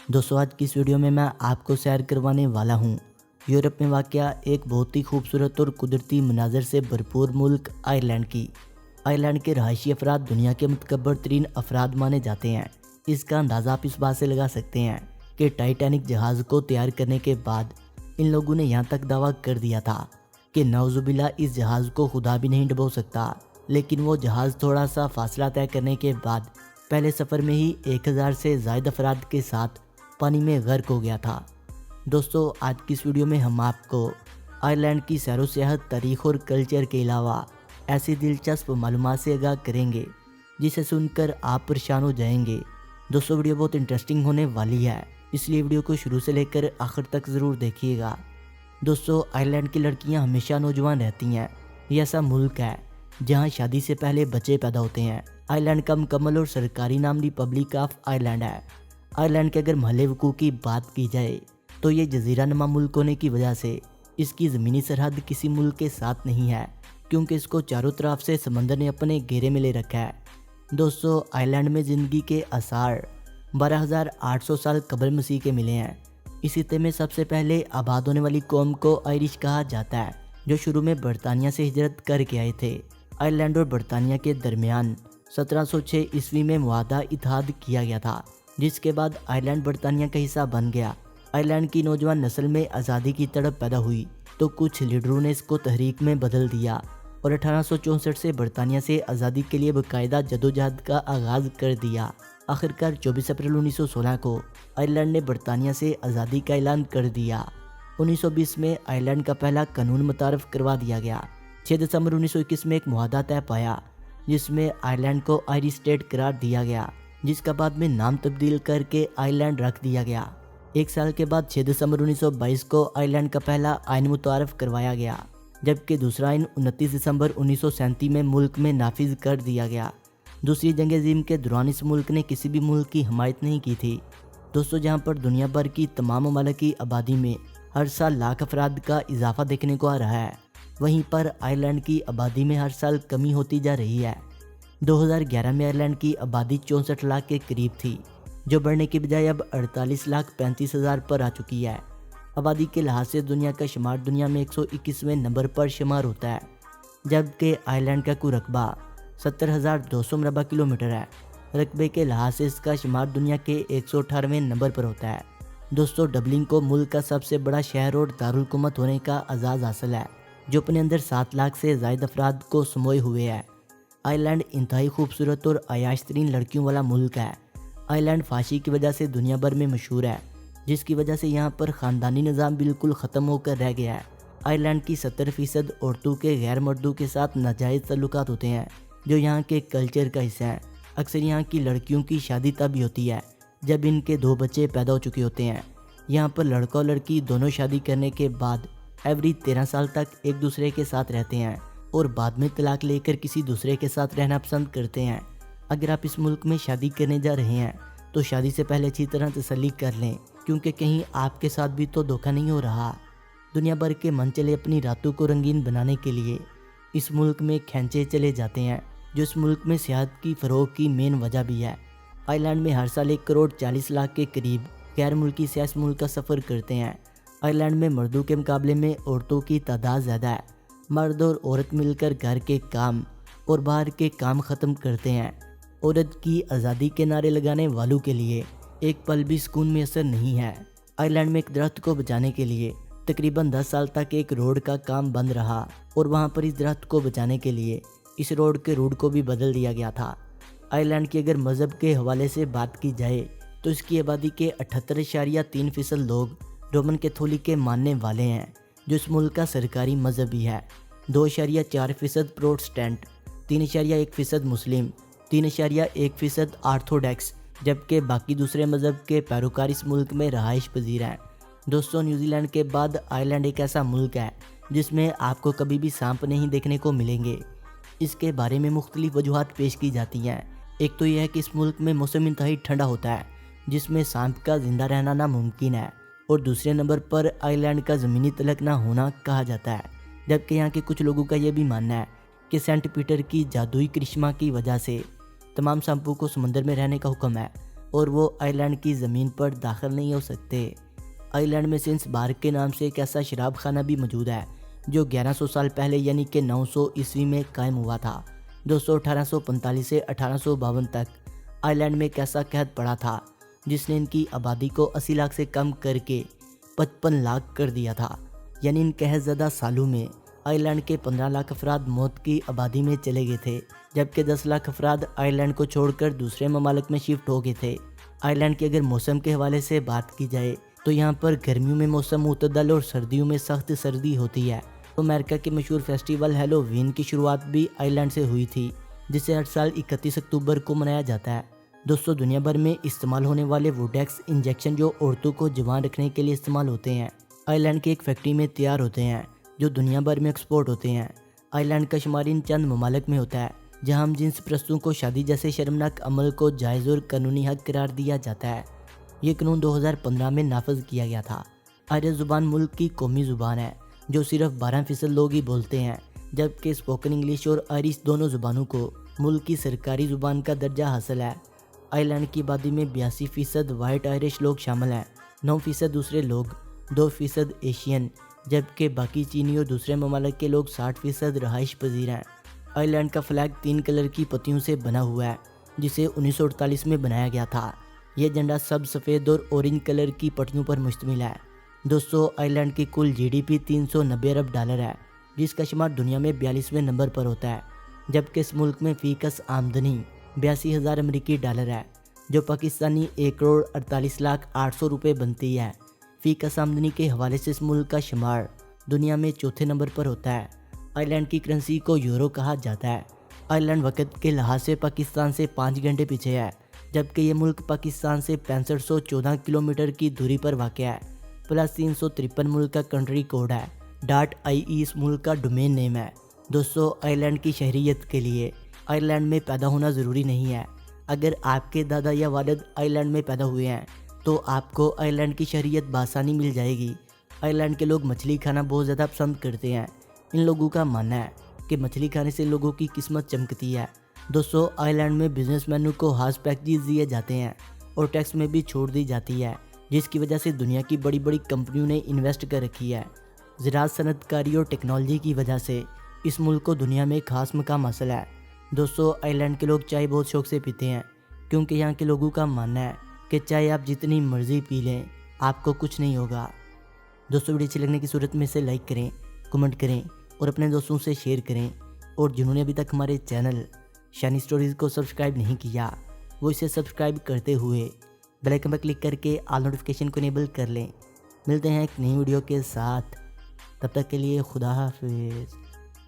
दोस्तों आज की इस वीडियो में मैं आपको सैर करवाने वाला हूँ यूरोप में वाक़या एक बहुत ही खूबसूरत और कुदरती मनाजर से भरपूर मुल्क आयरलैंड की। आयरलैंड के रहायशी अफराद दुनिया के मुतकब्बर तरीन अफराद माने जाते हैं। इसका अंदाज़ा आप इस बात से लगा सकते हैं कि टाइटैनिक जहाज़ को तैयार करने के बाद इन लोगों ने यहाँ तक दावा कर दिया था कि नौजुबिल्ला इस जहाज़ को खुदा भी नहीं डुबो सकता, लेकिन वो जहाज़ थोड़ा सा फासला तय करने के बाद पहले सफ़र में ही 1000 से ज़ायद अफराद के साथ पानी में गर्क हो गया था। दोस्तों आज की इस वीडियो में हम आपको आयरलैंड की सैरो सियाहत, तारीख और कल्चर के अलावा ऐसी दिलचस्प मालूमात से आगाह करेंगे जिसे सुनकर आप परेशान हो जाएंगे। दोस्तों वीडियो बहुत इंटरेस्टिंग होने वाली है, इसलिए वीडियो को शुरू से लेकर आखिर तक ज़रूर देखिएगा। दोस्तों आयरलैंड की लड़कियां हमेशा नौजवान रहती हैं। ये ऐसा मुल्क है जहां शादी से पहले बच्चे पैदा होते हैं। आयरलैंड का मुकम्मल और सरकारी नाम रिपब्लिक ऑफ आयरलैंड है। आयरलैंड के अगर महल वकूअ की बात की जाए तो ये जजीरा नुमा मुल्क होने की वजह से इसकी ज़मीनी सरहद किसी मुल्क के साथ नहीं है, क्योंकि इसको चारों तरफ से समंदर ने अपने घेरे में ले रखा है। दोस्तों आयरलैंड में ज़िंदगी के आसार 12,800 साल कबल मसीह के मिले हैं। इस खित्ते में सबसे पहले आबाद होने वाली कौम को आयरिश कहा जाता है, जो शुरू में बरतानिया से हिजरत करके आए थे। आयरलैंड और बरतानिया के दरमियान 1706 ईस्वी में मुआहदा इत्तेहाद किया गया था, जिसके बाद आयरलैंड बरतानिया का हिस्सा बन गया। आयरलैंड की नौजवान नस्ल में आज़ादी की तड़प पैदा हुई तो कुछ लीडरों ने इसको तहरीक में बदल दिया और 1864 से बरतानिया से आज़ादी के लिए बाकायदा जदोजहद का आगाज़ कर दिया। आखिरकार 24 अप्रैल 1916 को आयरलैंड ने बरतानिया से आज़ादी का ऐलान कर दिया। 1920 में आयरलैंड का पहला कानून मुतारफ़ करवा दिया गया। 6 दिसंबर 1921 में एक मुआहदा तय पाया जिसमें आयरलैंड को आयरिश स्टेट करार दिया गया, जिसका बाद में नाम तब्दील करके आयरलैंड रख दिया गया। एक साल के बाद 6 दिसंबर 1922 को आयरलैंड का पहला आइन मुतारफ़ करवाया गया, जबकि दूसरा आइन 29 दिसंबर 1937 में मुल्क में नाफिज कर दिया गया। दूसरी जंग अज़ीम के दौरान इस मुल्क ने किसी भी मुल्क की हिमायत नहीं की थी। दोस्तों जहां पर दुनिया भर की तमाम ममालिक की आबादी में हर साल लाख अफराद का इजाफा देखने को आ रहा है, वहीं पर आयरलैंड की आबादी में हर साल कमी होती जा रही है। 2011 में आयरलैंड की आबादी 64 लाख के करीब थी, जो बढ़ने की बजाय अब 48,35,000 पर आ चुकी है। आबादी के लिहाज से दुनिया का शुमार दुनिया में 121वें नंबर पर शुमार होता है, जबकि आयरलैंड का कुल रकबा 70,200 मरबा किलोमीटर है। रकबे के लिहाज से इसका शुमार दुनिया के 118वें नंबर पर होता है। दोस्तों डबलिन को मुल्क का सबसे बड़ा शहर और दारुल हुकूमत होने का एजाज़ हासिल है, जो अपने अंदर 7 लाख से ज़ायद अफराद को समोए हुए है। आयरलैंड इंतहाई खूबसूरत और अयाश तरीन लड़कियों वाला मुल्क है। आयरलैंड फाशी की वजह से दुनिया भर में मशहूर है, जिसकी वजह से यहाँ पर ख़ानदानी निज़ाम बिल्कुल ख़त्म होकर रह गया है। आयरलैंड की 70% औरतों के गैर मर्दों के साथ नाजायज़ तल्लुकात होते हैं, जो यहाँ के कल्चर का हिस्सा है। अक्सर यहाँ की लड़कियों की शादी तब ही होती है जब इनके 2 बच्चे पैदा हो चुके होते हैं। यहाँ पर लड़का और लड़की दोनों शादी करने के बाद एवरी 13 साल तक एक दूसरे के साथ रहते हैं और बाद में तलाक लेकर किसी दूसरे के साथ रहना पसंद करते हैं। अगर आप इस मुल्क में शादी करने जा रहे हैं तो शादी से पहले अच्छी तरह तसल्ली कर लें, क्योंकि कहीं आपके साथ भी तो धोखा नहीं हो रहा। दुनिया भर के मन चले अपनी रातों को रंगीन बनाने के लिए इस मुल्क में खैंचे चले जाते हैं, जो इस मुल्क में सियाहत की फ़रोग की मेन वजह भी है। आयरलैंड में हर साल 1 करोड़ 40 लाख के करीब गैर मुल्की सियाह इस मुल्क का सफ़र करते हैं। आयरलैंड में मर्दों के मुकाबले में औरतों की तादाद ज़्यादा है। मर्द और औरत मिलकर घर के काम और बाहर के काम ख़त्म करते हैं। औरत की आज़ादी के नारे लगाने वालों के लिए एक पल भी सुकून में असर नहीं है। आयरलैंड में एक दरख्त को बचाने के लिए तकरीबन 10 साल तक एक रोड का काम बंद रहा और वहाँ पर इस दरख्त को बचाने के लिए इस रोड के रूट को भी बदल दिया गया था। आयरलैंड की अगर मज़हब के हवाले से बात की जाए तो इसकी आबादी के 78.3% लोग रोमन कैथोलिक के मानने वाले हैं, जो इस मुल्क का सरकारी मजहब भी है। 2.4% प्रोटेस्टेंट, 3.1% मुस्लिम, 3.1% आर्थोडॉक्स, जबकि बाकी दूसरे मज़हब के पैरोकार इस मुल्क में रहाइश पजीर हैं। दोस्तों न्यूजीलैंड के बाद आयरलैंड एक ऐसा मुल्क है जिसमें आपको कभी भी सांप नहीं देखने को मिलेंगे। इसके बारे में मुख्तलिफ वजूहात पेश की जाती हैं। एक तो यह है कि इस मुल्क में मौसम इंतहाई ठंडा होता है, जिसमें सांप का जिंदा रहना नामुमकिन है, और दूसरे नंबर पर आयरलैंड का ज़मीनी तलक ना होना कहा जाता है। जबकि यहाँ के कुछ लोगों का यह भी मानना है कि सेंट पीटर की जादुई करिश्मा की वजह से तमाम सांपों को समंदर में रहने का हुक्म है। اور وہ آئرلینڈ کی زمین پر داخل نہیں ہو سکتے۔ آئرلینڈ میں سینس بار کے نام سے ایک ایسا شراب خانہ بھی موجود ہے جو 1100 سال پہلے یعنی کہ 900 عیسوی میں قائم ہوا تھا۔ 1845 سے 1852 تک آئرلینڈ میں ایک ایسا قحط پڑا تھا جس نے ان کی آبادی کو 80 لاکھ سے کم کر کے 55 لاکھ کر دیا تھا۔ یعنی ان قحط زدہ سالوں میں آئرلینڈ کے 15 لاکھ افراد موت کی آبادی میں چلے گئے تھے، جبکہ 10 لاکھ افراد آئرلینڈ کو چھوڑ کر دوسرے ممالک میں شفٹ ہو گئے تھے۔ آئرلینڈ کے اگر موسم کے حوالے سے بات کی جائے تو یہاں پر گرمیوں میں موسم معتدل اور سردیوں میں سخت سردی ہوتی ہے۔ امریکہ کے مشہور فیسٹیول ہیلووین کی شروعات بھی آئرلینڈ سے ہوئی تھی، جسے ہر سال 31 اکتوبر کو منایا جاتا ہے۔ دوستو، دنیا بھر میں استعمال ہونے والے ووڈیکس انجیکشن جو عورتوں کو جوان رکھنے کے لیے استعمال ہوتے ہیں، آئرلینڈ کی ایک فیکٹری میں تیار ہوتے ہیں جو دنیا بھر میں ایکسپورٹ ہوتے ہیں۔ آئرلینڈ کا شمار ان چند ممالک میں ہوتا ہے جہاں ہم جنس پرستوں کو شادی جیسے شرمناک عمل کو جائز اور قانونی حق قرار دیا جاتا ہے۔ یہ قانون 2015 میں نافذ کیا گیا تھا۔ آئرش زبان ملک کی قومی زبان ہے جو صرف 12% لوگ ہی بولتے ہیں، جبکہ اسپوکن انگلش اور آئرش دونوں زبانوں کو ملک کی سرکاری زبان کا درجہ حاصل ہے۔ آئرلینڈ کی آبادی میں 82% وائٹ آئرش لوگ شامل ہیں، 9% دوسرے لوگ، 2% ایشین، جبکہ باقی چینی اور دوسرے ممالک کے لوگ 60% رہائش پذیر ہیں۔ آئرلینڈ کا فلیگ 3 کلر کی پتیوں سے بنا ہوا ہے جسے 1948 میں بنایا گیا تھا۔ یہ جھنڈا سب سفید اور اورنج کلر کی پٹیوں پر مشتمل ہے۔ دوستو، آئرلینڈ کی کل GDP 390 ارب ڈالر ہے، جس کا شمار دنیا میں 42ویں نمبر پر ہوتا ہے، جبکہ اس ملک میں فی کس آمدنی 82,000 امریکی ڈالر ہے، جو پاکستانی 1,48,08,000 روپے بنتی ہے۔ فی کس آمدنی کے حوالے سے اس ملک کا شمار دنیا میں چوتھے نمبر پر ہوتا ہے۔ آئرلینڈ کی کرنسی کو یورو کہا جاتا ہے۔ آئرلینڈ وقت کے لحاظ سے پاکستان سے 5 گھنٹے پیچھے ہے، جبکہ یہ ملک پاکستان سے 6514 کلومیٹر کی دوری پر واقع ہے۔ +353 ملک کا کنٹری کوڈ ہے۔ .ie اس ملک کا ڈومین نیم ہے۔ دوستو، آئرلینڈ کی شہریت کے لیے آئرلینڈ میں پیدا ہونا ضروری نہیں ہے۔ اگر آپ کے دادا یا والد آئرلینڈ میں پیدا ہوئے ہیں تو آپ کو آئرلینڈ کی شہریت بآسانی مل جائے گی۔ آئرلینڈ کے لوگ مچھلی کھانا بہت زیادہ پسند کرتے ہیں۔ ان لوگوں کا ماننا ہے کہ مچھلی کھانے سے لوگوں کی قسمت چمکتی ہے۔ دوستو، آئرلینڈ میں بزنس مینوں کو خاص پیکیجز دیے جاتے ہیں اور ٹیکس میں بھی چھوڑ دی جاتی ہے، جس کی وجہ سے دنیا کی بڑی بڑی کمپنیوں نے انویسٹ کر رکھی ہے۔ زراعت، صنعت کاری اور ٹیکنالوجی کی وجہ سے اس ملک کو دنیا میں خاص مقام حاصل ہے۔ دوستو، آئرلینڈ کے لوگ چائے بہت شوق سے پیتے ہیں، کیونکہ یہاں کے لوگوں کا ماننا ہے کہ چائے آپ جتنی مرضی پی لیں آپ کو کچھ نہیں ہوگا۔ دوستو، ویڈیو اچھی لگنے کی صورت میں اسے لائک کریں، کمنٹ کریں اور اپنے دوستوں سے شیئر کریں، اور جنہوں نے ابھی تک ہمارے چینل شانی سٹوریز کو سبسکرائب نہیں کیا وہ اسے سبسکرائب کرتے ہوئے بیل آئکن پر کلک کر کے آل نوٹیفیکیشن کو انیبل کر لیں۔ ملتے ہیں ایک نئی ویڈیو کے ساتھ، تب تک کے لیے خدا حافظ۔